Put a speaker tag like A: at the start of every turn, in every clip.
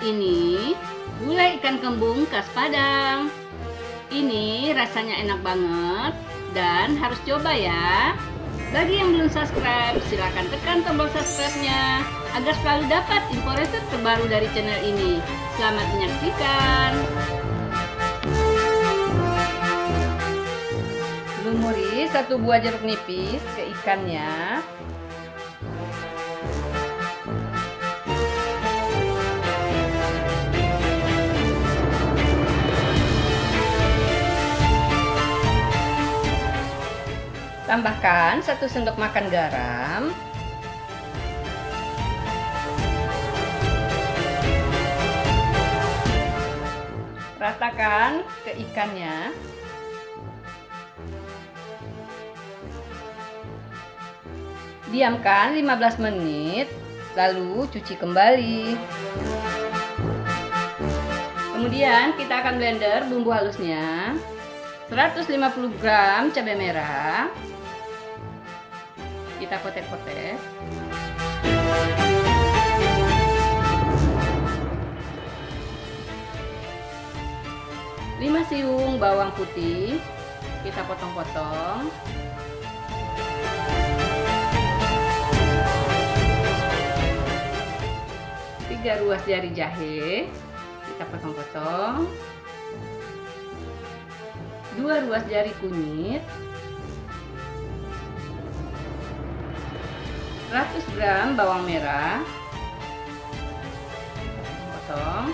A: ini gulai ikan kembung khas Padang. Ini rasanya enak banget dan harus coba ya. Bagi yang belum subscribe, silahkan tekan tombol subscribe-nya agar selalu dapat info resep terbaru dari channel ini. Selamat menyaksikan. Lumuri 1 buah jeruk nipis ke ikannya. Tambahkan 1 sendok makan garam. Ratakan ke ikannya. Diamkan 15 menit, lalu cuci kembali. Kemudian kita akan blender bumbu halusnya. 150 gram cabai merah. Kita kotek-kotek. 5 siung bawang putih, kita potong-potong. 3 ruas jari jahe, kita potong-potong. 2 ruas jari kunyit. 100 gram bawang merah, potong.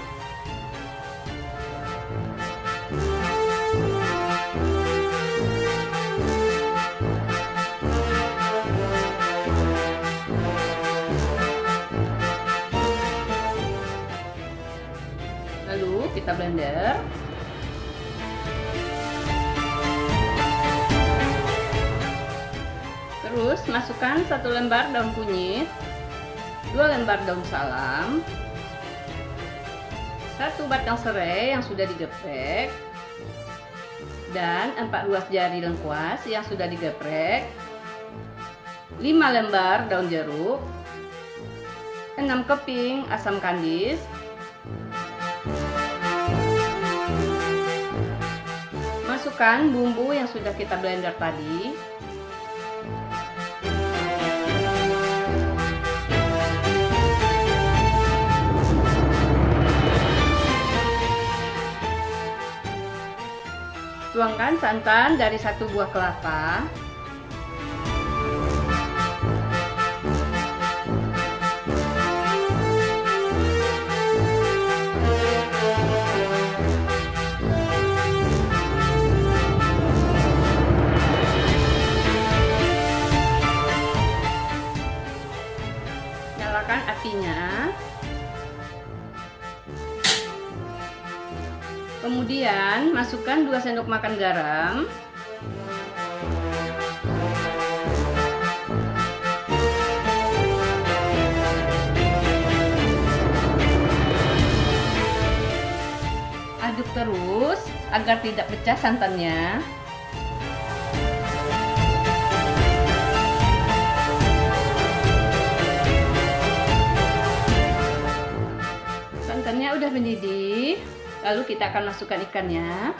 A: Lalu kita blender. Terus masukkan 1 lembar daun kunyit, 2 lembar daun salam, 1 batang serai yang sudah digeprek, dan 4 ruas jari lengkuas yang sudah digeprek, 5 lembar daun jeruk, 6 keping asam kandis, masukkan bumbu yang sudah kita blender tadi. Tuangkan santan dari 1 buah kelapa. Nyalakan apinya. Kemudian masukkan 2 sendok makan garam. Aduk terus agar tidak pecah santannya. Santannya udah mendidih. Lalu kita akan masukkan ikannya.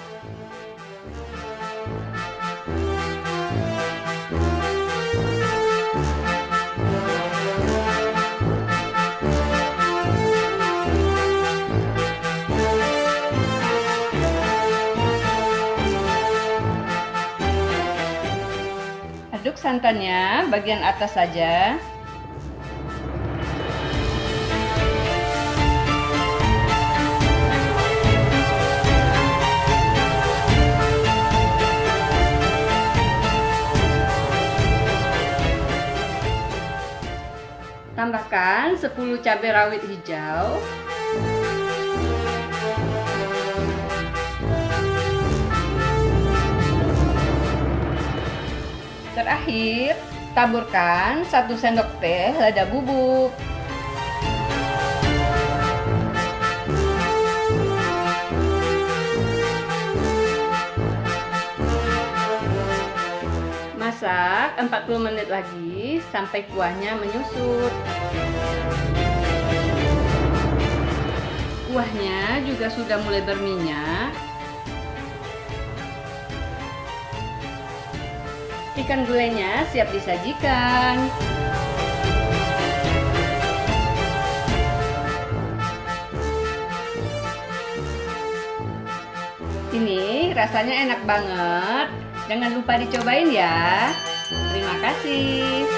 A: Aduk santannya bagian atas saja. Tambahkan 10 cabai rawit hijau. Terakhir, taburkan 1 sendok teh lada bubuk. Masak 40 menit lagi sampai kuahnya menyusut. Kuahnya juga sudah mulai berminyak. Ikan gulainya siap disajikan. Ini rasanya enak banget. Jangan lupa dicobain ya. Terima kasih.